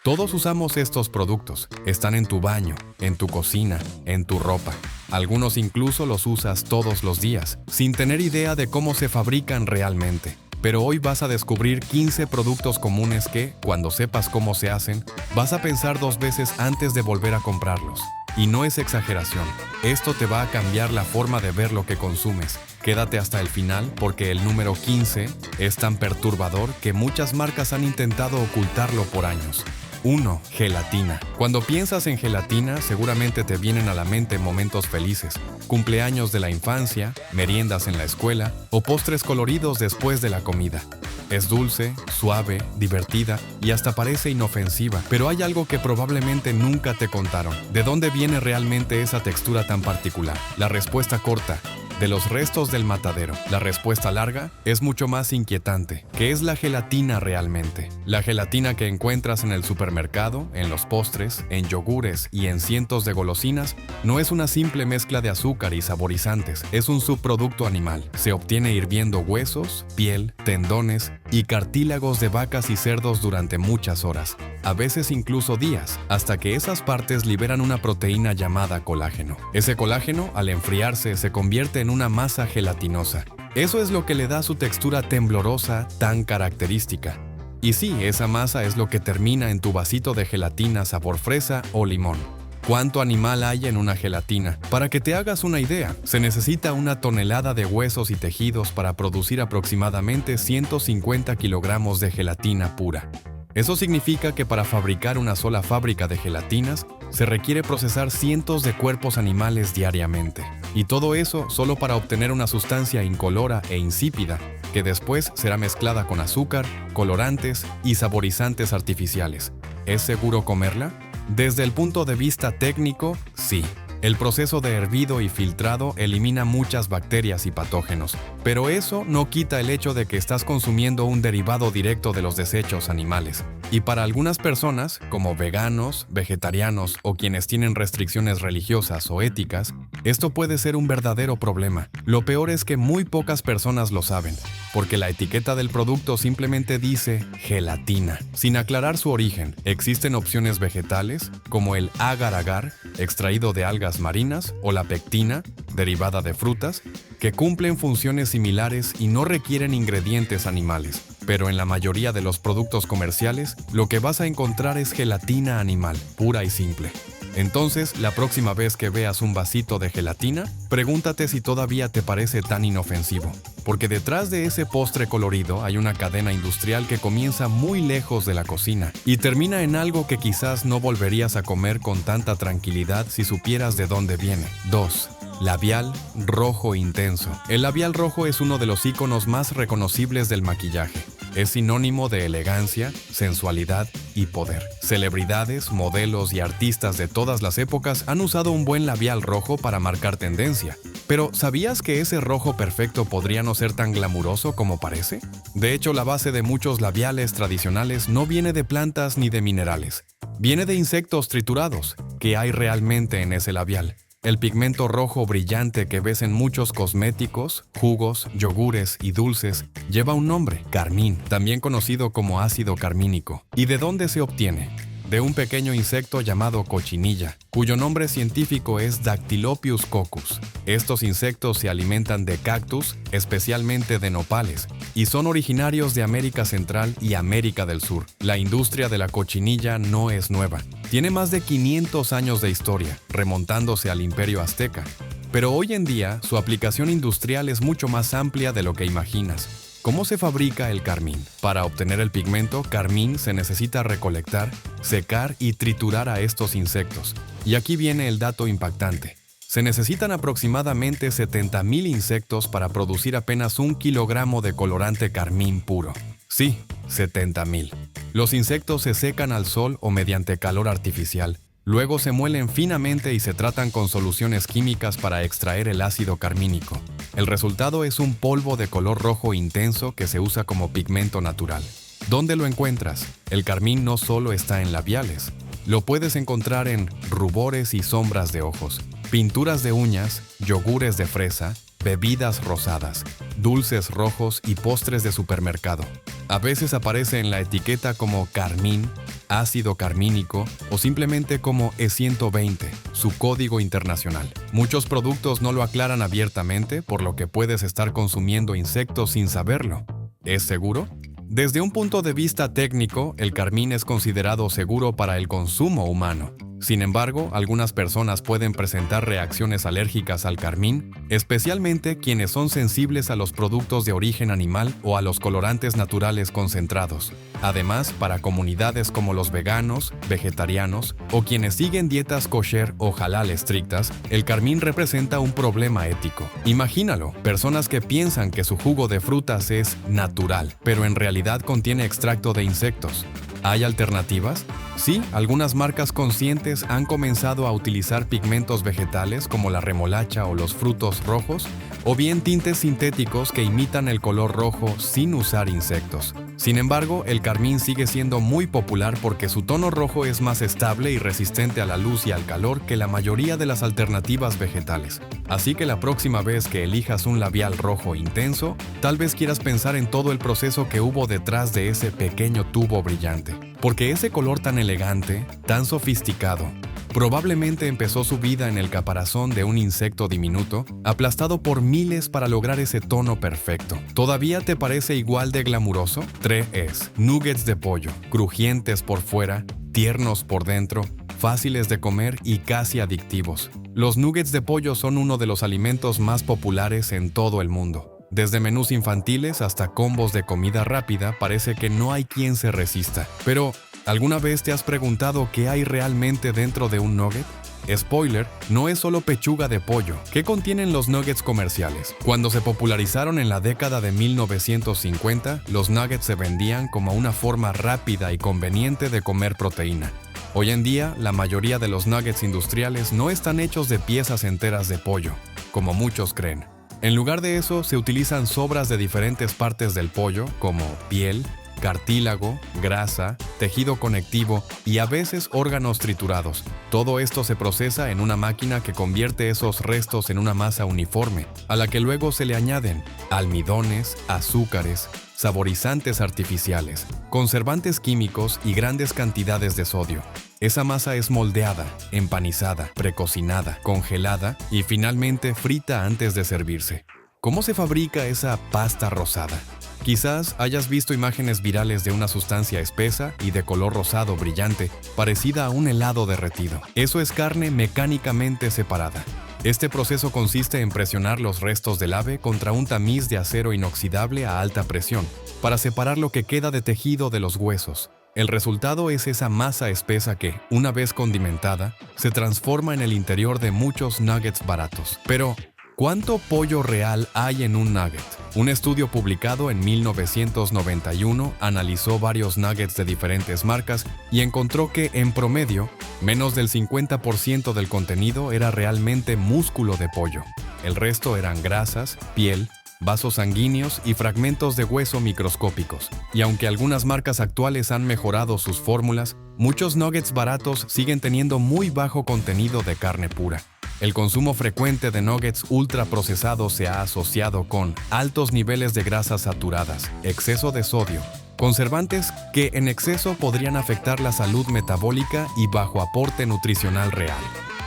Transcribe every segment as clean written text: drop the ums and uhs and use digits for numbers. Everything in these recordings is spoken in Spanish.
Todos usamos estos productos. Están en tu baño, en tu cocina, en tu ropa. Algunos incluso los usas todos los días, sin tener idea de cómo se fabrican realmente. Pero hoy vas a descubrir 15 productos comunes que, cuando sepas cómo se hacen, vas a pensar 2 veces antes de volver a comprarlos. Y no es exageración. Esto te va a cambiar la forma de ver lo que consumes. Quédate hasta el final porque el número 15 es tan perturbador que muchas marcas han intentado ocultarlo por años. 1. Gelatina. Cuando piensas en gelatina, seguramente te vienen a la mente momentos felices, cumpleaños de la infancia, meriendas en la escuela o postres coloridos después de la comida. Es dulce, suave, divertida y hasta parece inofensiva, pero hay algo que probablemente nunca te contaron. ¿De dónde viene realmente esa textura tan particular? La respuesta corta: de los restos del matadero. La respuesta larga es mucho más inquietante. ¿Qué es la gelatina realmente? La gelatina que encuentras en el supermercado, en los postres, en yogures y en cientos de golosinas no es una simple mezcla de azúcar y saborizantes, es un subproducto animal. Se obtiene hirviendo huesos, piel, tendones y cartílagos de vacas y cerdos durante muchas horas, a veces incluso días, hasta que esas partes liberan una proteína llamada colágeno. Ese colágeno, al enfriarse, se convierte en una masa gelatinosa. Eso es lo que le da su textura temblorosa tan característica. Y sí, esa masa es lo que termina en tu vasito de gelatina sabor fresa o limón. ¿Cuánto animal hay en una gelatina? Para que te hagas una idea, se necesita 1 tonelada de huesos y tejidos para producir aproximadamente 150 kilogramos de gelatina pura. Eso significa que para fabricar una sola fábrica de gelatinas, se requiere procesar cientos de cuerpos animales diariamente. Y todo eso solo para obtener una sustancia incolora e insípida, que después será mezclada con azúcar, colorantes y saborizantes artificiales. ¿Es seguro comerla? Desde el punto de vista técnico, sí. El proceso de hervido y filtrado elimina muchas bacterias y patógenos, pero eso no quita el hecho de que estás consumiendo un derivado directo de los desechos animales. Y para algunas personas, como veganos, vegetarianos o quienes tienen restricciones religiosas o éticas, esto puede ser un verdadero problema. Lo peor es que muy pocas personas lo saben, porque la etiqueta del producto simplemente dice gelatina, sin aclarar su origen. Existen opciones vegetales, como el agar-agar, extraído de algas marinas, o la pectina, derivada de frutas, que cumplen funciones similares y no requieren ingredientes animales. Pero en la mayoría de los productos comerciales, lo que vas a encontrar es gelatina animal, pura y simple. Entonces, la próxima vez que veas un vasito de gelatina, pregúntate si todavía te parece tan inofensivo. Porque detrás de ese postre colorido hay una cadena industrial que comienza muy lejos de la cocina y termina en algo que quizás no volverías a comer con tanta tranquilidad si supieras de dónde viene. 2. Labial rojo intenso. El labial rojo es uno de los íconos más reconocibles del maquillaje. Es sinónimo de elegancia, sensualidad y poder. Celebridades, modelos y artistas de todas las épocas han usado un buen labial rojo para marcar tendencia. Pero, ¿sabías que ese rojo perfecto podría no ser tan glamuroso como parece? De hecho, la base de muchos labiales tradicionales no viene de plantas ni de minerales. Viene de insectos triturados. ¿Qué hay realmente en ese labial? El pigmento rojo brillante que ves en muchos cosméticos, jugos, yogures y dulces lleva un nombre: carmín, también conocido como ácido carmínico. ¿Y de dónde se obtiene? De un pequeño insecto llamado cochinilla, cuyo nombre científico es Dactylopius coccus. Estos insectos se alimentan de cactus, especialmente de nopales, y son originarios de América Central y América del Sur. La industria de la cochinilla no es nueva. Tiene más de 500 años de historia, remontándose al Imperio Azteca. Pero hoy en día, su aplicación industrial es mucho más amplia de lo que imaginas. ¿Cómo se fabrica el carmín? Para obtener el pigmento carmín se necesita recolectar, secar y triturar a estos insectos. Y aquí viene el dato impactante. Se necesitan aproximadamente 70,000 insectos para producir apenas 1 kilogramo de colorante carmín puro. Sí, 70,000. Los insectos se secan al sol o mediante calor artificial. Luego se muelen finamente y se tratan con soluciones químicas para extraer el ácido carmínico. El resultado es un polvo de color rojo intenso que se usa como pigmento natural. ¿Dónde lo encuentras? El carmín no solo está en labiales. Lo puedes encontrar en rubores y sombras de ojos, pinturas de uñas, yogures de fresa, bebidas rosadas, dulces rojos y postres de supermercado. A veces aparece en la etiqueta como carmín, ácido carmínico o simplemente como E120, su código internacional. Muchos productos no lo aclaran abiertamente, por lo que puedes estar consumiendo insectos sin saberlo. ¿Es seguro? Desde un punto de vista técnico, el carmín es considerado seguro para el consumo humano. Sin embargo, algunas personas pueden presentar reacciones alérgicas al carmín, especialmente quienes son sensibles a los productos de origen animal o a los colorantes naturales concentrados. Además, para comunidades como los veganos, vegetarianos o quienes siguen dietas kosher o halal estrictas, el carmín representa un problema ético. Imagínalo, personas que piensan que su jugo de frutas es natural, pero en realidad contiene extracto de insectos. ¿Hay alternativas? Sí, algunas marcas conscientes han comenzado a utilizar pigmentos vegetales como la remolacha o los frutos rojos, o bien tintes sintéticos que imitan el color rojo sin usar insectos. Sin embargo, el carmín sigue siendo muy popular porque su tono rojo es más estable y resistente a la luz y al calor que la mayoría de las alternativas vegetales. Así que la próxima vez que elijas un labial rojo intenso, tal vez quieras pensar en todo el proceso que hubo detrás de ese pequeño tubo brillante. Porque ese color tan elegante, tan sofisticado, probablemente empezó su vida en el caparazón de un insecto diminuto, aplastado por miles para lograr ese tono perfecto. ¿Todavía te parece igual de glamuroso? 3. Nuggets de pollo, crujientes por fuera, tiernos por dentro, fáciles de comer y casi adictivos. Los nuggets de pollo son uno de los alimentos más populares en todo el mundo. Desde menús infantiles hasta combos de comida rápida, parece que no hay quien se resista. Pero, ¿alguna vez te has preguntado qué hay realmente dentro de un nugget? Spoiler, no es solo pechuga de pollo. ¿Qué contienen los nuggets comerciales? Cuando se popularizaron en la década de 1950, los nuggets se vendían como una forma rápida y conveniente de comer proteína. Hoy en día, la mayoría de los nuggets industriales no están hechos de piezas enteras de pollo, como muchos creen. En lugar de eso, se utilizan sobras de diferentes partes del pollo, como piel, cartílago, grasa, tejido conectivo y a veces órganos triturados. Todo esto se procesa en una máquina que convierte esos restos en una masa uniforme, a la que luego se le añaden almidones, azúcares, saborizantes artificiales, conservantes químicos y grandes cantidades de sodio. Esa masa es moldeada, empanizada, precocinada, congelada y finalmente frita antes de servirse. ¿Cómo se fabrica esa pasta rosada? Quizás hayas visto imágenes virales de una sustancia espesa y de color rosado brillante, parecida a un helado derretido. Eso es carne mecánicamente separada. Este proceso consiste en presionar los restos del ave contra un tamiz de acero inoxidable a alta presión, para separar lo que queda de tejido de los huesos. El resultado es esa masa espesa que, una vez condimentada, se transforma en el interior de muchos nuggets baratos. Pero, ¿cuánto pollo real hay en un nugget? Un estudio publicado en 1991 analizó varios nuggets de diferentes marcas y encontró que, en promedio, menos del 50% del contenido era realmente músculo de pollo. El resto eran grasas, piel, vasos sanguíneos y fragmentos de hueso microscópicos. Y aunque algunas marcas actuales han mejorado sus fórmulas, muchos nuggets baratos siguen teniendo muy bajo contenido de carne pura. El consumo frecuente de nuggets ultraprocesados se ha asociado con altos niveles de grasas saturadas, exceso de sodio, conservantes que en exceso podrían afectar la salud metabólica y bajo aporte nutricional real.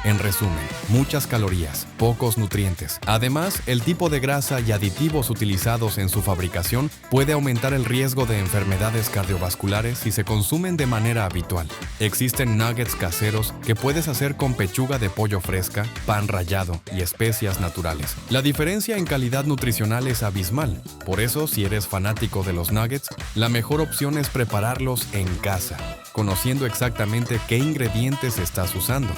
En resumen, muchas calorías, pocos nutrientes. Además, el tipo de grasa y aditivos utilizados en su fabricación puede aumentar el riesgo de enfermedades cardiovasculares si se consumen de manera habitual. Existen nuggets caseros que puedes hacer con pechuga de pollo fresca, pan rallado y especias naturales. La diferencia en calidad nutricional es abismal. Por eso, si eres fanático de los nuggets, la mejor opción es prepararlos en casa, conociendo exactamente qué ingredientes estás usando.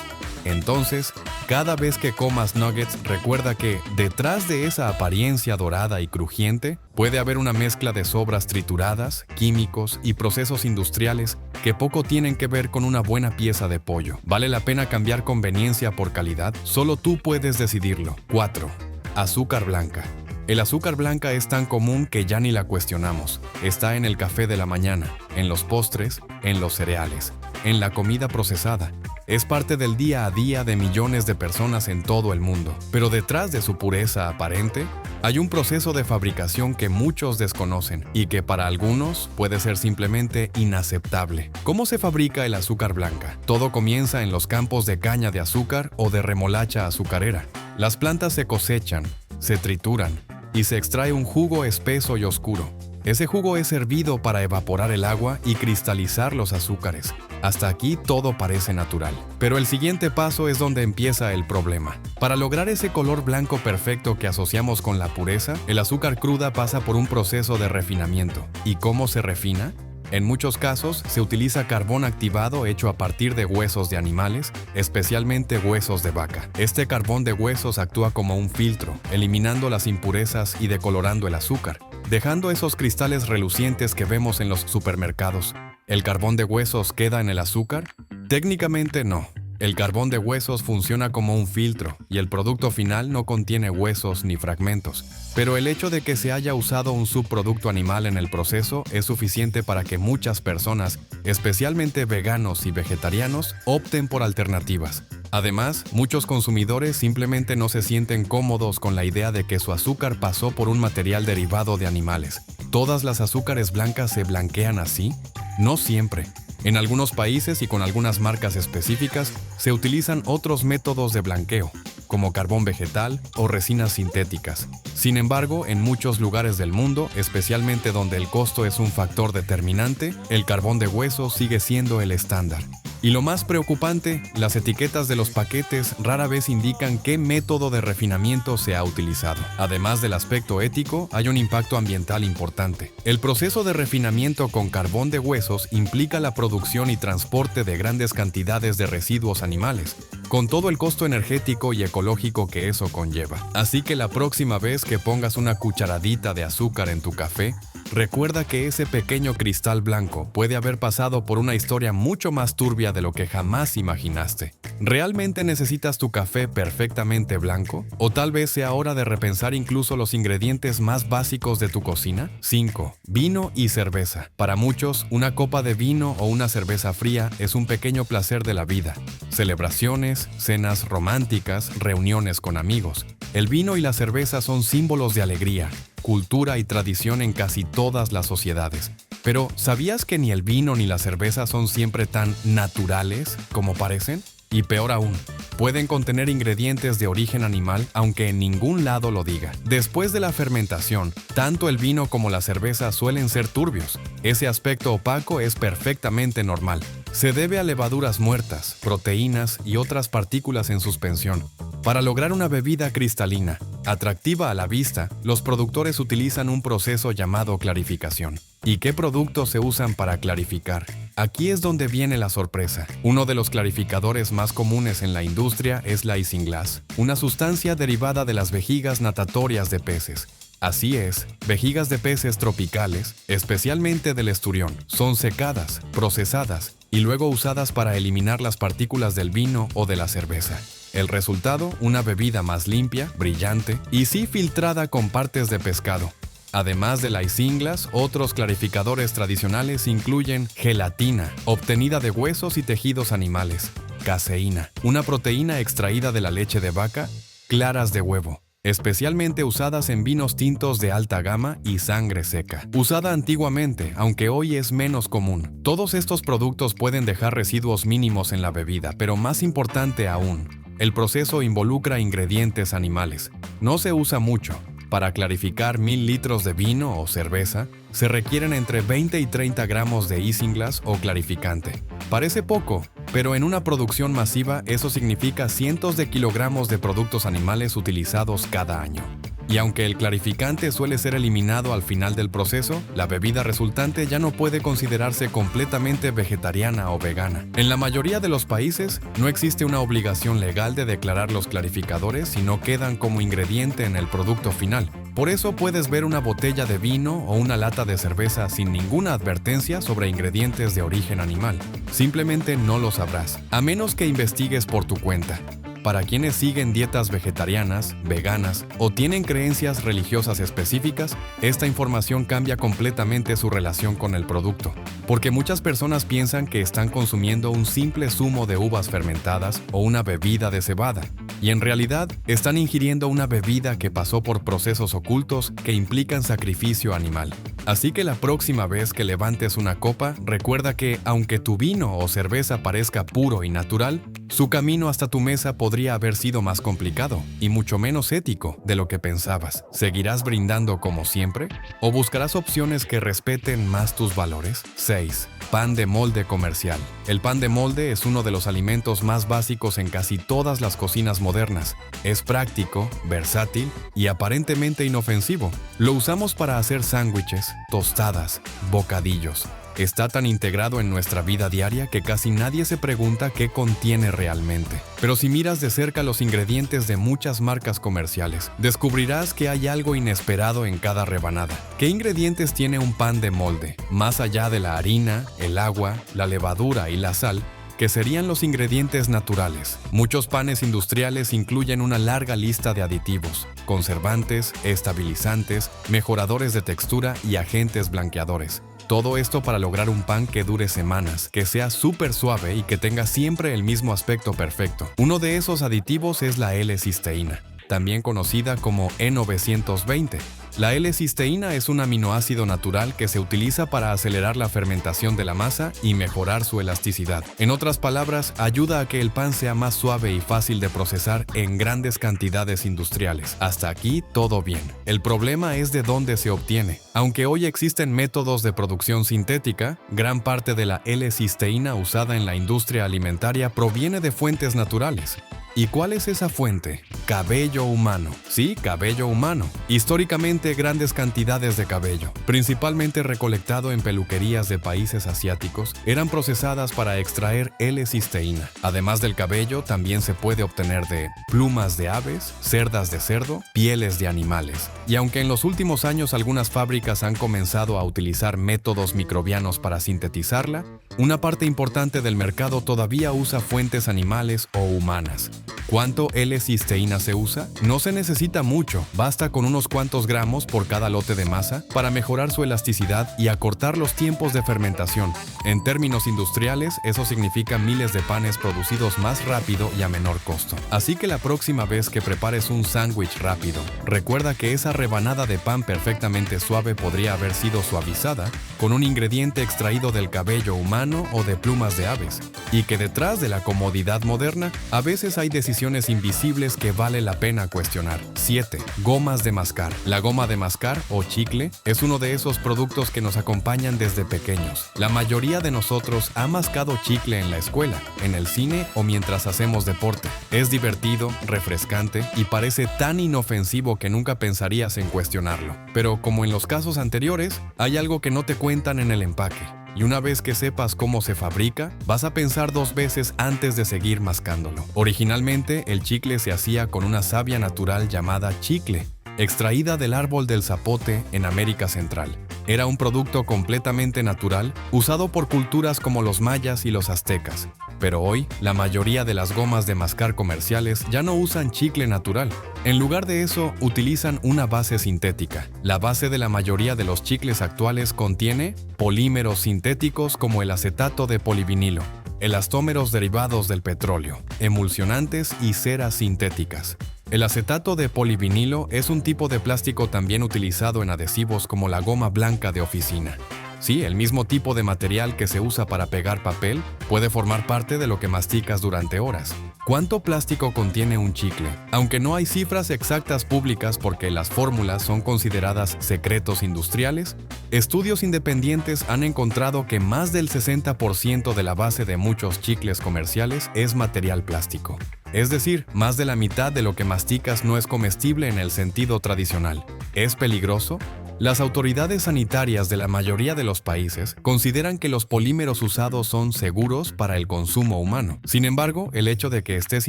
Entonces, cada vez que comas nuggets, recuerda que detrás de esa apariencia dorada y crujiente, puede haber una mezcla de sobras trituradas, químicos y procesos industriales que poco tienen que ver con una buena pieza de pollo. ¿Vale la pena cambiar conveniencia por calidad? Solo tú puedes decidirlo. 4. Azúcar blanca. El azúcar blanca es tan común que ya ni la cuestionamos. Está en el café de la mañana, en los postres, en los cereales, en la comida procesada. Es parte del día a día de millones de personas en todo el mundo. Pero detrás de su pureza aparente, Hay un proceso de fabricación que muchos desconocen y que para algunos puede ser simplemente inaceptable. ¿Cómo se fabrica el azúcar blanca? Todo comienza en los campos de caña de azúcar o de remolacha azucarera. Las plantas se cosechan, se trituran y se extrae un jugo espeso y oscuro. Ese jugo es hervido para evaporar el agua y cristalizar los azúcares. Hasta aquí todo parece natural. Pero el siguiente paso es donde empieza el problema. Para lograr ese color blanco perfecto que asociamos con la pureza, el azúcar cruda pasa por un proceso de refinamiento. ¿Y cómo se refina? En muchos casos se utiliza carbón activado hecho a partir de huesos de animales, especialmente huesos de vaca. Este carbón de huesos actúa como un filtro, eliminando las impurezas y decolorando el azúcar, dejando esos cristales relucientes que vemos en los supermercados. ¿El carbón de huesos queda en el azúcar? Técnicamente no. El carbón de huesos funciona como un filtro y el producto final no contiene huesos ni fragmentos. Pero el hecho de que se haya usado un subproducto animal en el proceso es suficiente para que muchas personas, especialmente veganos y vegetarianos, opten por alternativas. Además, muchos consumidores simplemente no se sienten cómodos con la idea de que su azúcar pasó por un material derivado de animales. ¿Todas las azúcares blancas se blanquean así? No siempre. En algunos países y con algunas marcas específicas se utilizan otros métodos de blanqueo, como carbón vegetal o resinas sintéticas. Sin embargo, en muchos lugares del mundo, especialmente donde el costo es un factor determinante, el carbón de hueso sigue siendo el estándar. Y lo más preocupante, las etiquetas de los paquetes rara vez indican qué método de refinamiento se ha utilizado. Además del aspecto ético, hay un impacto ambiental importante. El proceso de refinamiento con carbón de huesos implica la producción y transporte de grandes cantidades de residuos animales, con todo el costo energético y ecológico que eso conlleva. Así que la próxima vez que pongas una cucharadita de azúcar en tu café, recuerda que ese pequeño cristal blanco puede haber pasado por una historia mucho más turbia de lo que jamás imaginaste. ¿Realmente necesitas tu café perfectamente blanco? ¿O tal vez sea hora de repensar incluso los ingredientes más básicos de tu cocina? 5. Vino y cerveza. Para muchos, una copa de vino o una cerveza fría es un pequeño placer de la vida. Celebraciones, cenas románticas, reuniones con amigos. El vino y la cerveza son símbolos de alegría, cultura y tradición en casi todas las sociedades. Pero, ¿sabías que ni el vino ni la cerveza son siempre tan naturales como parecen? Y peor aún, pueden contener ingredientes de origen animal aunque en ningún lado lo diga. Después de la fermentación, tanto el vino como la cerveza suelen ser turbios. Ese aspecto opaco es perfectamente normal. Se debe a levaduras muertas, proteínas y otras partículas en suspensión. Para lograr una bebida cristalina, atractiva a la vista, los productores utilizan un proceso llamado clarificación. ¿Y qué productos se usan para clarificar? Aquí es donde viene la sorpresa. Uno de los clarificadores más comunes en la industria es la isinglass, una sustancia derivada de las vejigas natatorias de peces. Así es, vejigas de peces tropicales, especialmente del esturión, son secadas, procesadas y luego usadas para eliminar las partículas del vino o de la cerveza. El resultado, una bebida más limpia, brillante y sí filtrada con partes de pescado. Además de la isinglass, otros clarificadores tradicionales incluyen gelatina, obtenida de huesos y tejidos animales, caseína, una proteína extraída de la leche de vaca, claras de huevo, especialmente usadas en vinos tintos de alta gama y sangre seca. Usada antiguamente, aunque hoy es menos común. Todos estos productos pueden dejar residuos mínimos en la bebida, pero más importante aún, el proceso involucra ingredientes animales. No se usa mucho. Para clarificar 1000 litros de vino o cerveza, se requieren entre 20 y 30 gramos de isinglass o clarificante. Parece poco, pero en una producción masiva eso significa cientos de kilogramos de productos animales utilizados cada año. Y aunque el clarificante suele ser eliminado al final del proceso, la bebida resultante ya no puede considerarse completamente vegetariana o vegana. En la mayoría de los países, no existe una obligación legal de declarar los clarificadores si no quedan como ingrediente en el producto final. Por eso puedes ver una botella de vino o una lata de cerveza sin ninguna advertencia sobre ingredientes de origen animal. Simplemente no lo sabrás, a menos que investigues por tu cuenta. Para quienes siguen dietas vegetarianas, veganas o tienen creencias religiosas específicas, esta información cambia completamente su relación con el producto, porque muchas personas piensan que están consumiendo un simple zumo de uvas fermentadas o una bebida de cebada. y en realidad están ingiriendo una bebida que pasó por procesos ocultos que implican sacrificio animal. Así que la próxima vez que levantes una copa, recuerda que, aunque tu vino o cerveza parezca puro y natural, su camino hasta tu mesa podría haber sido más complicado y mucho menos ético de lo que pensabas. ¿Seguirás brindando como siempre? ¿O buscarás opciones que respeten más tus valores? 6. Pan de molde comercial. El pan de molde es uno de los alimentos más básicos en casi todas las cocinas modernas. Es práctico, versátil y aparentemente inofensivo. Lo usamos para hacer sándwiches, tostadas, bocadillos. Está tan integrado en nuestra vida diaria que casi nadie se pregunta qué contiene realmente. Pero si miras de cerca los ingredientes de muchas marcas comerciales, descubrirás que hay algo inesperado en cada rebanada. ¿Qué ingredientes tiene un pan de molde? Más allá de la harina, el agua, la levadura y la sal, que serían los ingredientes naturales. Muchos panes industriales incluyen una larga lista de aditivos, conservantes, estabilizantes, mejoradores de textura y agentes blanqueadores. Todo esto para lograr un pan que dure semanas, que sea súper suave y que tenga siempre el mismo aspecto perfecto. Uno de esos aditivos es la L-cisteína, también conocida como E920. La L-cisteína es un aminoácido natural que se utiliza para acelerar la fermentación de la masa y mejorar su elasticidad. En otras palabras, ayuda a que el pan sea más suave y fácil de procesar en grandes cantidades industriales. Hasta aquí, todo bien. El problema es de dónde se obtiene. Aunque hoy existen métodos de producción sintética, gran parte de la L-cisteína usada en la industria alimentaria proviene de fuentes naturales. ¿Y cuál es esa fuente? Cabello humano. Sí, cabello humano. Históricamente, grandes cantidades de cabello, principalmente recolectado en peluquerías de países asiáticos, eran procesadas para extraer L-cisteína. Además del cabello, también se puede obtener de plumas de aves, cerdas de cerdo, pieles de animales. Y aunque en los últimos años algunas fábricas han comenzado a utilizar métodos microbianos para sintetizarla, una parte importante del mercado todavía usa fuentes animales o humanas. ¿Cuánto L-cisteína se usa? No se necesita mucho, basta con unos cuantos gramos por cada lote de masa para mejorar su elasticidad y acortar los tiempos de fermentación. En términos industriales, eso significa miles de panes producidos más rápido y a menor costo. Así que la próxima vez que prepares un sándwich rápido, recuerda que esa rebanada de pan perfectamente suave podría haber sido suavizada con un ingrediente extraído del cabello humano o de plumas de aves, y que detrás de la comodidad moderna, a veces hay decisiones invisibles que vale la pena cuestionar. 7. Gomas de mascar. La goma de mascar, o chicle, es uno de esos productos que nos acompañan desde pequeños. La mayoría de nosotros ha mascado chicle en la escuela, en el cine o mientras hacemos deporte. Es divertido, refrescante y parece tan inofensivo que nunca pensarías en cuestionarlo. Pero como en los casos anteriores, hay algo que no te cuentan en el empaque. Y una vez que sepas cómo se fabrica, vas a pensar dos veces antes de seguir mascándolo. Originalmente, el chicle se hacía con una savia natural llamada chicle, extraída del árbol del zapote en América Central. Era un producto completamente natural, usado por culturas como los mayas y los aztecas. Pero hoy, la mayoría de las gomas de mascar comerciales ya no usan chicle natural. En lugar de eso, utilizan una base sintética. La base de la mayoría de los chicles actuales contiene polímeros sintéticos como el acetato de polivinilo, elastómeros derivados del petróleo, emulsionantes y ceras sintéticas. El acetato de polivinilo es un tipo de plástico también utilizado en adhesivos como la goma blanca de oficina. Sí, el mismo tipo de material que se usa para pegar papel puede formar parte de lo que masticas durante horas. ¿Cuánto plástico contiene un chicle? Aunque no hay cifras exactas públicas porque las fórmulas son consideradas secretos industriales, estudios independientes han encontrado que más del 60% de la base de muchos chicles comerciales es material plástico. Es decir, más de la mitad de lo que masticas no es comestible en el sentido tradicional. ¿Es peligroso? Las autoridades sanitarias de la mayoría de los países consideran que los polímeros usados son seguros para el consumo humano. Sin embargo, el hecho de que estés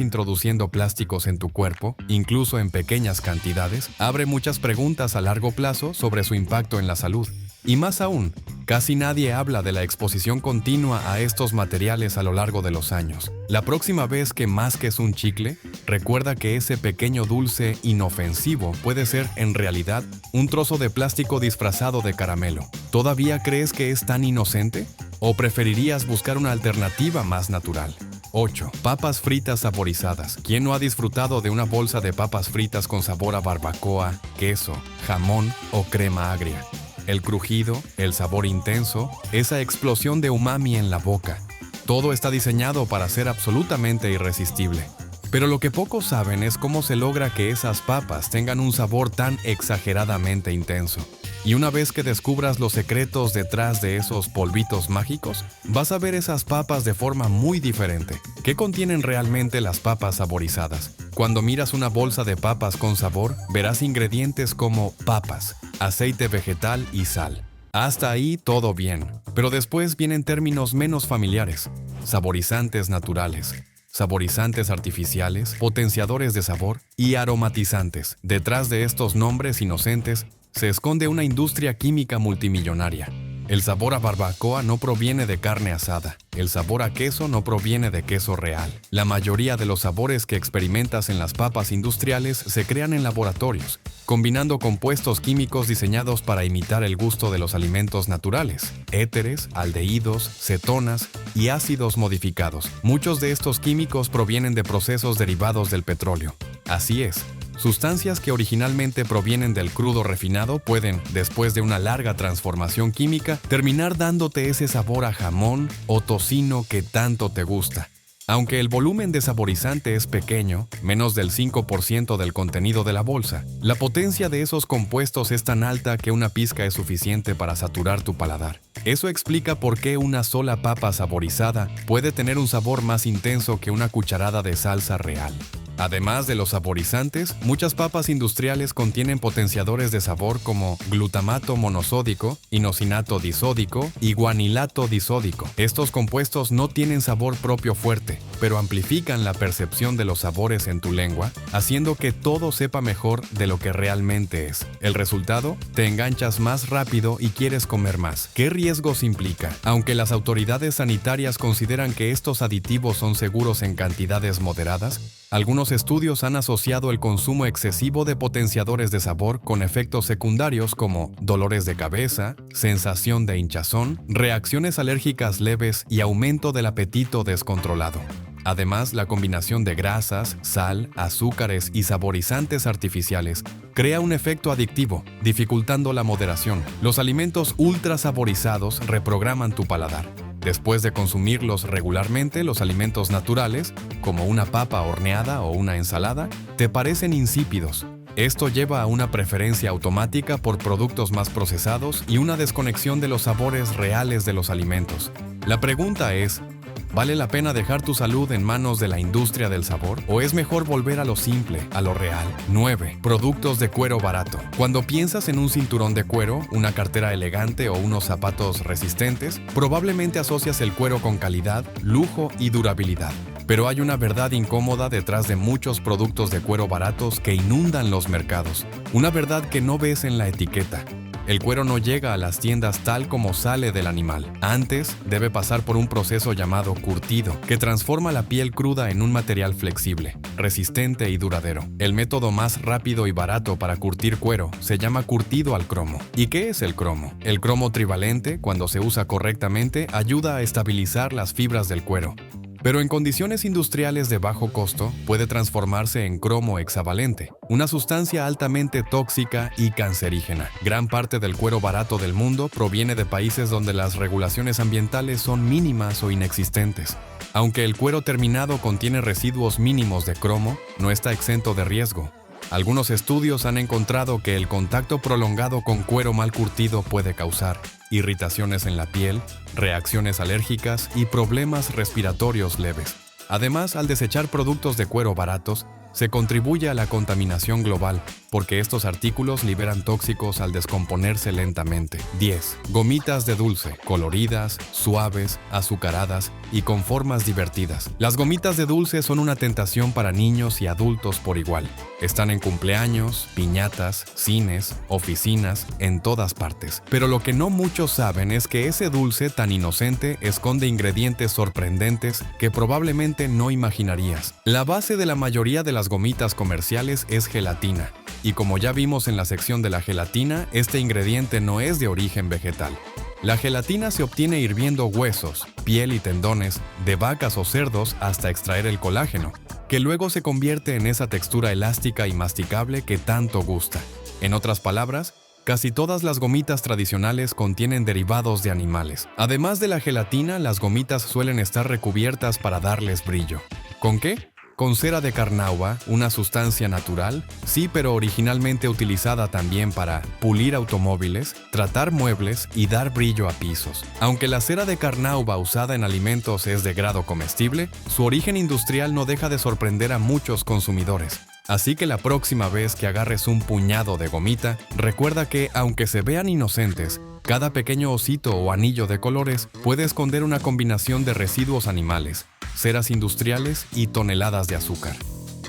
introduciendo plásticos en tu cuerpo, incluso en pequeñas cantidades, abre muchas preguntas a largo plazo sobre su impacto en la salud. Y más aún, casi nadie habla de la exposición continua a estos materiales a lo largo de los años. La próxima vez que masques un chicle, recuerda que ese pequeño dulce inofensivo puede ser, en realidad, un trozo de plástico disfrazado de caramelo. ¿Todavía crees que es tan inocente? ¿O preferirías buscar una alternativa más natural? 8. Papas fritas saborizadas. ¿Quién no ha disfrutado de una bolsa de papas fritas con sabor a barbacoa, queso, jamón o crema agria? El crujido, el sabor intenso, esa explosión de umami en la boca. Todo está diseñado para ser absolutamente irresistible. Pero lo que pocos saben es cómo se logra que esas papas tengan un sabor tan exageradamente intenso. Y una vez que descubras los secretos detrás de esos polvitos mágicos, vas a ver esas papas de forma muy diferente. ¿Qué contienen realmente las papas saborizadas? Cuando miras una bolsa de papas con sabor, verás ingredientes como papas, aceite vegetal y sal. Hasta ahí todo bien, pero después vienen términos menos familiares: saborizantes naturales, saborizantes artificiales, potenciadores de sabor y aromatizantes. Detrás de estos nombres inocentes se esconde una industria química multimillonaria. El sabor a barbacoa no proviene de carne asada. El sabor a queso no proviene de queso real. La mayoría de los sabores que experimentas en las papas industriales se crean en laboratorios, combinando compuestos químicos diseñados para imitar el gusto de los alimentos naturales: éteres, aldehídos, cetonas y ácidos modificados. Muchos de estos químicos provienen de procesos derivados del petróleo. Así es. Sustancias que originalmente provienen del crudo refinado pueden, después de una larga transformación química, terminar dándote ese sabor a jamón o tocino que tanto te gusta. Aunque el volumen de saborizante es pequeño, menos del 5% del contenido de la bolsa, la potencia de esos compuestos es tan alta que una pizca es suficiente para saturar tu paladar. Eso explica por qué una sola papa saborizada puede tener un sabor más intenso que una cucharada de salsa real. Además de los saborizantes, muchas papas industriales contienen potenciadores de sabor como glutamato monosódico, inosinato disódico y guanilato disódico. Estos compuestos no tienen sabor propio fuerte, pero amplifican la percepción de los sabores en tu lengua, haciendo que todo sepa mejor de lo que realmente es. El resultado: te enganchas más rápido y quieres comer más. ¿Qué riesgos implica? Aunque las autoridades sanitarias consideran que estos aditivos son seguros en cantidades moderadas, algunos estudios han asociado el consumo excesivo de potenciadores de sabor con efectos secundarios como dolores de cabeza, sensación de hinchazón, reacciones alérgicas leves y aumento del apetito descontrolado. Además, la combinación de grasas, sal, azúcares y saborizantes artificiales crea un efecto adictivo, dificultando la moderación. Los alimentos ultra saborizados reprograman tu paladar. Después de consumirlos regularmente, los alimentos naturales, como una papa horneada o una ensalada, te parecen insípidos. Esto lleva a una preferencia automática por productos más procesados y una desconexión de los sabores reales de los alimentos. La pregunta es: ¿vale la pena dejar tu salud en manos de la industria del sabor? ¿O es mejor volver a lo simple, a lo real? 9. Productos de cuero barato. Cuando piensas en un cinturón de cuero, una cartera elegante o unos zapatos resistentes, probablemente asocias el cuero con calidad, lujo y durabilidad. Pero hay una verdad incómoda detrás de muchos productos de cuero baratos que inundan los mercados. Una verdad que no ves en la etiqueta. El cuero no llega a las tiendas tal como sale del animal. Antes, debe pasar por un proceso llamado curtido, que transforma la piel cruda en un material flexible, resistente y duradero. El método más rápido y barato para curtir cuero se llama curtido al cromo. ¿Y qué es el cromo? El cromo trivalente, cuando se usa correctamente, ayuda a estabilizar las fibras del cuero. Pero en condiciones industriales de bajo costo, puede transformarse en cromo hexavalente, una sustancia altamente tóxica y cancerígena. Gran parte del cuero barato del mundo proviene de países donde las regulaciones ambientales son mínimas o inexistentes. Aunque el cuero terminado contiene residuos mínimos de cromo, no está exento de riesgo. Algunos estudios han encontrado que el contacto prolongado con cuero mal curtido puede causar irritaciones en la piel, reacciones alérgicas y problemas respiratorios leves. Además, al desechar productos de cuero baratos, se contribuye a la contaminación global, porque estos artículos liberan tóxicos al descomponerse lentamente. 10. Gomitas de dulce, coloridas, suaves, azucaradas y con formas divertidas. Las gomitas de dulce son una tentación para niños y adultos por igual. Están en cumpleaños, piñatas, cines, oficinas, en todas partes. Pero lo que no muchos saben es que ese dulce tan inocente esconde ingredientes sorprendentes que probablemente no imaginarías. La base de la mayoría de las gomitas comerciales es gelatina. Y como ya vimos en la sección de la gelatina, este ingrediente no es de origen vegetal. La gelatina se obtiene hirviendo huesos, piel y tendones de vacas o cerdos hasta extraer el colágeno, que luego se convierte en esa textura elástica y masticable que tanto gusta. En otras palabras, casi todas las gomitas tradicionales contienen derivados de animales. Además de la gelatina, las gomitas suelen estar recubiertas para darles brillo. ¿Con qué? Con cera de carnauba, una sustancia natural, sí, pero originalmente utilizada también para pulir automóviles, tratar muebles y dar brillo a pisos. Aunque la cera de carnauba usada en alimentos es de grado comestible, su origen industrial no deja de sorprender a muchos consumidores. Así que la próxima vez que agarres un puñado de gomita, recuerda que, aunque se vean inocentes, cada pequeño osito o anillo de colores puede esconder una combinación de residuos animales, ceras industriales y toneladas de azúcar.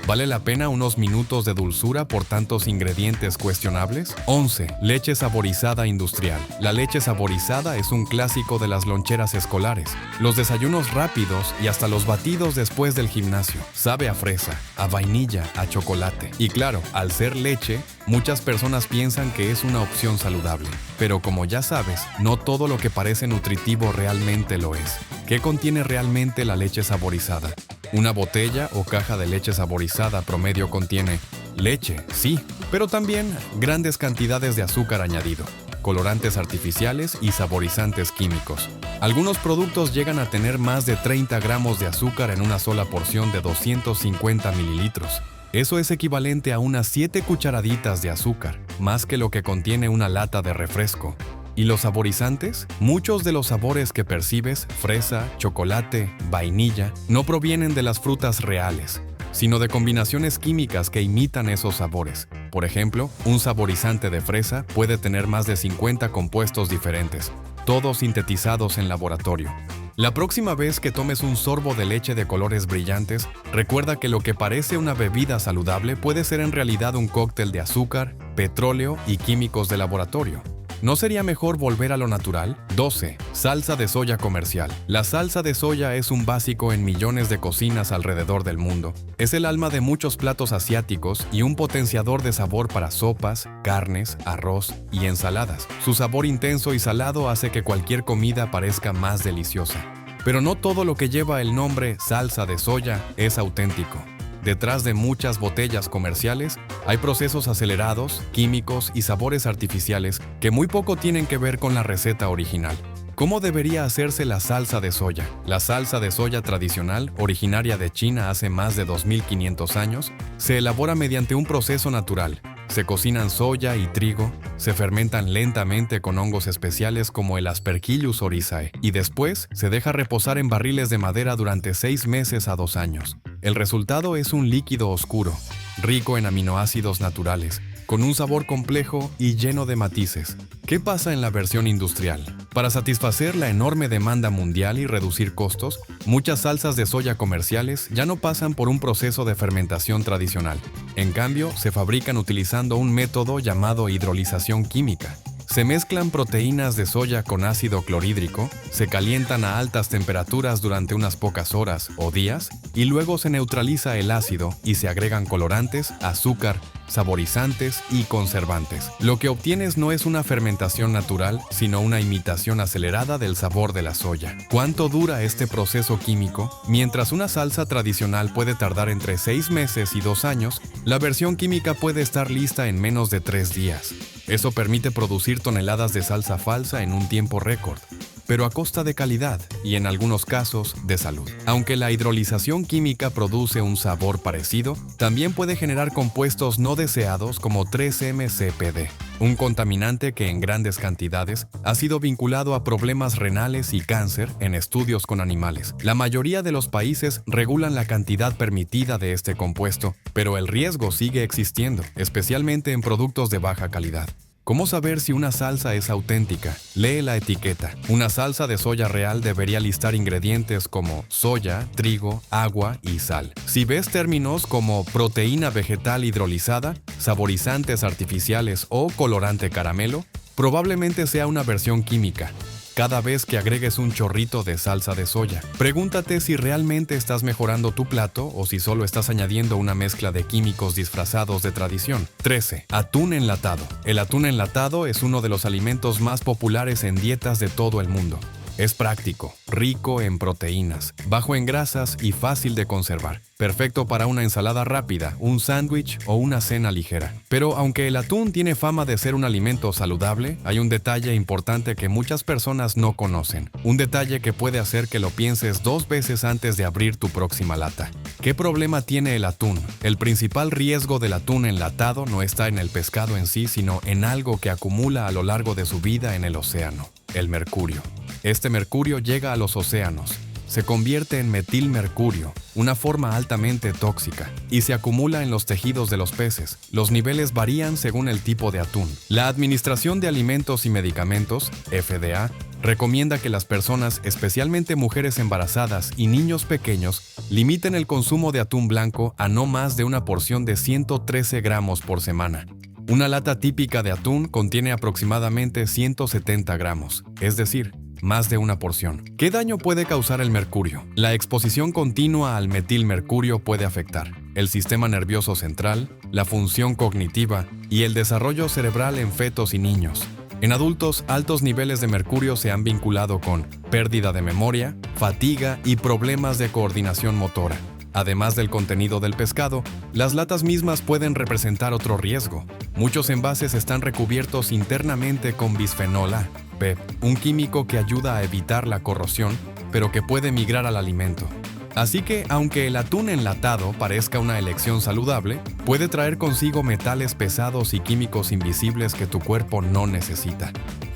¿Vale la pena unos minutos de dulzura por tantos ingredientes cuestionables? 11. Leche saborizada industrial. La leche saborizada es un clásico de las loncheras escolares, los desayunos rápidos y hasta los batidos después del gimnasio. Sabe a fresa, a vainilla, a chocolate. Y claro, al ser leche, muchas personas piensan que es una opción saludable. Pero como ya sabes, no todo lo que parece nutritivo realmente lo es. ¿Qué contiene realmente la leche saborizada? Una botella o caja de leche saborizada promedio contiene leche, sí, pero también grandes cantidades de azúcar añadido, colorantes artificiales y saborizantes químicos. Algunos productos llegan a tener más de 30 gramos de azúcar en una sola porción de 250 mililitros. Eso es equivalente a unas 7 cucharaditas de azúcar, más que lo que contiene una lata de refresco. ¿Y los saborizantes? Muchos de los sabores que percibes, fresa, chocolate, vainilla, no provienen de las frutas reales, sino de combinaciones químicas que imitan esos sabores. Por ejemplo, un saborizante de fresa puede tener más de 50 compuestos diferentes, todos sintetizados en laboratorio. La próxima vez que tomes un sorbo de leche de colores brillantes, recuerda que lo que parece una bebida saludable puede ser en realidad un cóctel de azúcar, petróleo y químicos de laboratorio. ¿No sería mejor volver a lo natural? 12. Salsa de soya comercial. La salsa de soya es un básico en millones de cocinas alrededor del mundo. Es el alma de muchos platos asiáticos y un potenciador de sabor para sopas, carnes, arroz y ensaladas. Su sabor intenso y salado hace que cualquier comida parezca más deliciosa. Pero no todo lo que lleva el nombre salsa de soya es auténtico. Detrás de muchas botellas comerciales hay procesos acelerados, químicos y sabores artificiales que muy poco tienen que ver con la receta original. ¿Cómo debería hacerse la salsa de soya? La salsa de soya tradicional, originaria de China hace más de 2500 años, se elabora mediante un proceso natural. Se cocinan soya y trigo, se fermentan lentamente con hongos especiales como el Aspergillus oryzae y después se deja reposar en barriles de madera durante 6 meses a 2 años. El resultado es un líquido oscuro, rico en aminoácidos naturales, con un sabor complejo y lleno de matices. ¿Qué pasa en la versión industrial? Para satisfacer la enorme demanda mundial y reducir costos, muchas salsas de soya comerciales ya no pasan por un proceso de fermentación tradicional. En cambio, se fabrican utilizando un método llamado hidrolización química. Se mezclan proteínas de soya con ácido clorhídrico, se calientan a altas temperaturas durante unas pocas horas o días y luego se neutraliza el ácido y se agregan colorantes, azúcar, saborizantes y conservantes. Lo que obtienes no es una fermentación natural, sino una imitación acelerada del sabor de la soya. ¿Cuánto dura este proceso químico? Mientras una salsa tradicional puede tardar entre 6 meses y 2 años, la versión química puede estar lista en menos de 3 días. Eso permite producir toneladas de salsa falsa en un tiempo récord, pero a costa de calidad y, en algunos casos, de salud. Aunque la hidrolización química produce un sabor parecido, también puede generar compuestos no deseados como 3-MCPD, un contaminante que en grandes cantidades ha sido vinculado a problemas renales y cáncer en estudios con animales. La mayoría de los países regulan la cantidad permitida de este compuesto, pero el riesgo sigue existiendo, especialmente en productos de baja calidad. ¿Cómo saber si una salsa es auténtica? Lee la etiqueta. Una salsa de soya real debería listar ingredientes como soya, trigo, agua y sal. Si ves términos como proteína vegetal hidrolizada, saborizantes artificiales o colorante caramelo, probablemente sea una versión química. cada vez que agregues un chorrito de salsa de soya. Pregúntate si realmente estás mejorando tu plato o si solo estás añadiendo una mezcla de químicos disfrazados de tradición. 13. Atún enlatado. El atún enlatado es uno de los alimentos más populares en dietas de todo el mundo. Es práctico, rico en proteínas, bajo en grasas y fácil de conservar. Perfecto para una ensalada rápida, un sándwich o una cena ligera. Pero aunque el atún tiene fama de ser un alimento saludable, hay un detalle importante que muchas personas no conocen. Un detalle que puede hacer que lo pienses 2 veces antes de abrir tu próxima lata. ¿Qué problema tiene el atún? El principal riesgo del atún enlatado no está en el pescado en sí, sino en algo que acumula a lo largo de su vida en el océano: el mercurio. Este mercurio llega a los océanos, se convierte en metilmercurio, una forma altamente tóxica, y se acumula en los tejidos de los peces. Los niveles varían según el tipo de atún. La Administración de Alimentos y Medicamentos, FDA, recomienda que las personas, especialmente mujeres embarazadas y niños pequeños, limiten el consumo de atún blanco a no más de una porción de 113 gramos por semana. Una lata típica de atún contiene aproximadamente 170 gramos, es decir, más de una porción. ¿Qué daño puede causar el mercurio? La exposición continua al metilmercurio puede afectar el sistema nervioso central, la función cognitiva y el desarrollo cerebral en fetos y niños. En adultos, altos niveles de mercurio se han vinculado con pérdida de memoria, fatiga y problemas de coordinación motora. Además del contenido del pescado, las latas mismas pueden representar otro riesgo. Muchos envases están recubiertos internamente con bisfenol A, PEP, un químico que ayuda a evitar la corrosión, pero que puede migrar al alimento. Así que, aunque el atún enlatado parezca una elección saludable, puede traer consigo metales pesados y químicos invisibles que tu cuerpo no necesita.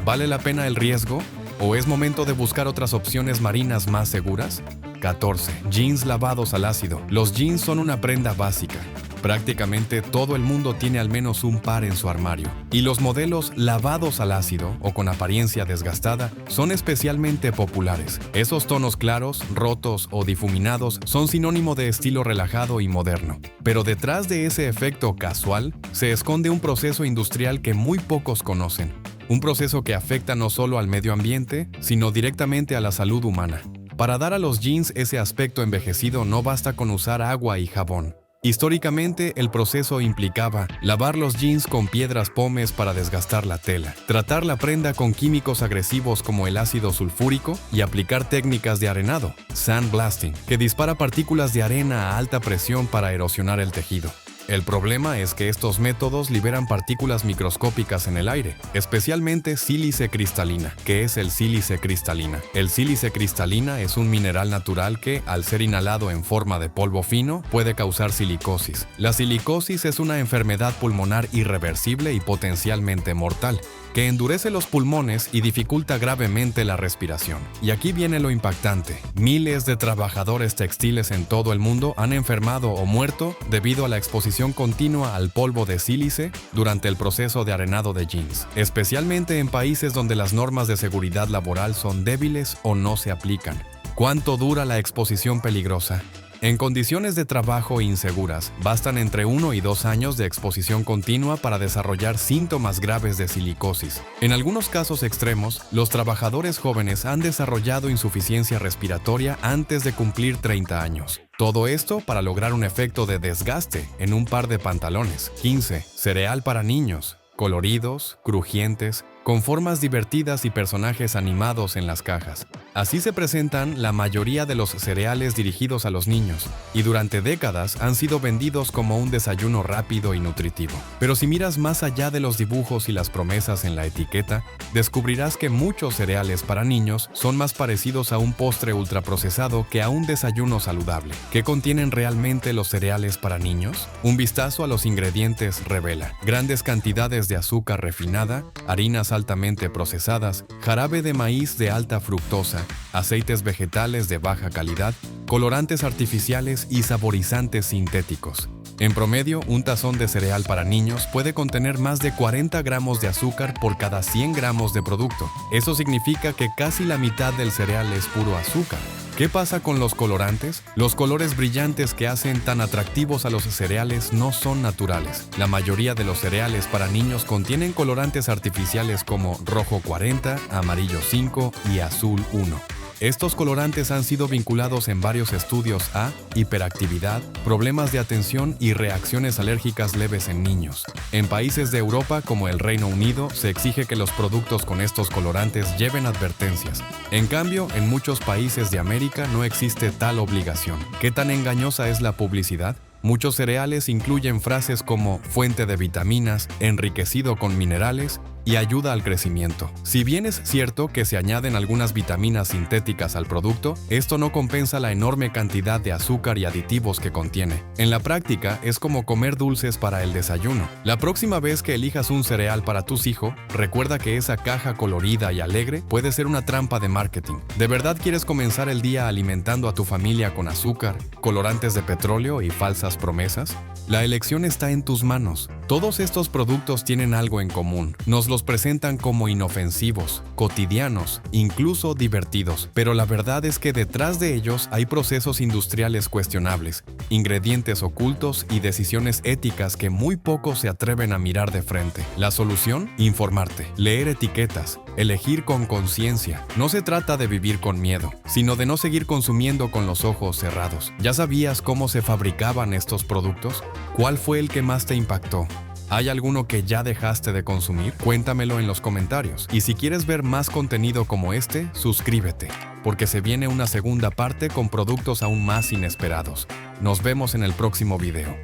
¿Vale la pena el riesgo? ¿O es momento de buscar otras opciones marinas más seguras? 14. Jeans lavados al ácido. Los jeans son una prenda básica. Prácticamente todo el mundo tiene al menos un par en su armario. Y los modelos lavados al ácido o con apariencia desgastada son especialmente populares. Esos tonos claros, rotos o difuminados son sinónimo de estilo relajado y moderno. Pero detrás de ese efecto casual se esconde un proceso industrial que muy pocos conocen. Un proceso que afecta no solo al medio ambiente, sino directamente a la salud humana. Para dar a los jeans ese aspecto envejecido no basta con usar agua y jabón. Históricamente, el proceso implicaba lavar los jeans con piedras pómez para desgastar la tela, tratar la prenda con químicos agresivos como el ácido sulfúrico y aplicar técnicas de arenado, sandblasting, que dispara partículas de arena a alta presión para erosionar el tejido. El problema es que estos métodos liberan partículas microscópicas en el aire, especialmente sílice cristalina. ¿Qué es el sílice cristalina? El sílice cristalina es un mineral natural que, al ser inhalado en forma de polvo fino, puede causar silicosis. La silicosis es una enfermedad pulmonar irreversible y potencialmente mortal, que endurece los pulmones y dificulta gravemente la respiración. Y aquí viene lo impactante. Miles de trabajadores textiles en todo el mundo han enfermado o muerto debido a la exposición continua al polvo de sílice durante el proceso de arenado de jeans, especialmente en países donde las normas de seguridad laboral son débiles o no se aplican. ¿Cuánto dura la exposición peligrosa? En condiciones de trabajo inseguras, bastan entre 1 y 2 años de exposición continua para desarrollar síntomas graves de silicosis. En algunos casos extremos, los trabajadores jóvenes han desarrollado insuficiencia respiratoria antes de cumplir 30 años. Todo esto para lograr un efecto de desgaste en un par de pantalones. 15. Cereal para niños. Coloridos, crujientes, con formas divertidas y personajes animados en las cajas. Así se presentan la mayoría de los cereales dirigidos a los niños, y durante décadas han sido vendidos como un desayuno rápido y nutritivo. Pero si miras más allá de los dibujos y las promesas en la etiqueta, descubrirás que muchos cereales para niños son más parecidos a un postre ultraprocesado que a un desayuno saludable. ¿Qué contienen realmente los cereales para niños? Un vistazo a los ingredientes revela: grandes cantidades de azúcar refinada, harinas altamente procesadas, jarabe de maíz de alta fructosa, aceites vegetales de baja calidad, colorantes artificiales y saborizantes sintéticos. En promedio, un tazón de cereal para niños puede contener más de 40 gramos de azúcar por cada 100 gramos de producto. Eso significa que casi la mitad del cereal es puro azúcar. ¿Qué pasa con los colorantes? Los colores brillantes que hacen tan atractivos a los cereales no son naturales. La mayoría de los cereales para niños contienen colorantes artificiales como rojo 40, amarillo 5 y azul 1. Estos colorantes han sido vinculados en varios estudios a hiperactividad, problemas de atención y reacciones alérgicas leves en niños. En países de Europa como el Reino Unido se exige que los productos con estos colorantes lleven advertencias. En cambio, en muchos países de América no existe tal obligación. ¿Qué tan engañosa es la publicidad? Muchos cereales incluyen frases como fuente de vitaminas, enriquecido con minerales y ayuda al crecimiento. Si bien es cierto que se añaden algunas vitaminas sintéticas al producto, esto no compensa la enorme cantidad de azúcar y aditivos que contiene. En la práctica, es como comer dulces para el desayuno. La próxima vez que elijas un cereal para tus hijos, recuerda que esa caja colorida y alegre puede ser una trampa de marketing. ¿De verdad quieres comenzar el día alimentando a tu familia con azúcar, colorantes de petróleo y falsas promesas? La elección está en tus manos. Todos estos productos tienen algo en común. Nos los presentan como inofensivos, cotidianos, incluso divertidos. Pero la verdad es que detrás de ellos hay procesos industriales cuestionables, ingredientes ocultos y decisiones éticas que muy pocos se atreven a mirar de frente. La solución: informarte, leer etiquetas, elegir con conciencia. No se trata de vivir con miedo, sino de no seguir consumiendo con los ojos cerrados. ¿Ya sabías cómo se fabricaban estos productos? ¿Cuál fue el que más te impactó? ¿Hay alguno que ya dejaste de consumir? Cuéntamelo en los comentarios. Y si quieres ver más contenido como este, suscríbete, porque se viene una segunda parte con productos aún más inesperados. Nos vemos en el próximo video.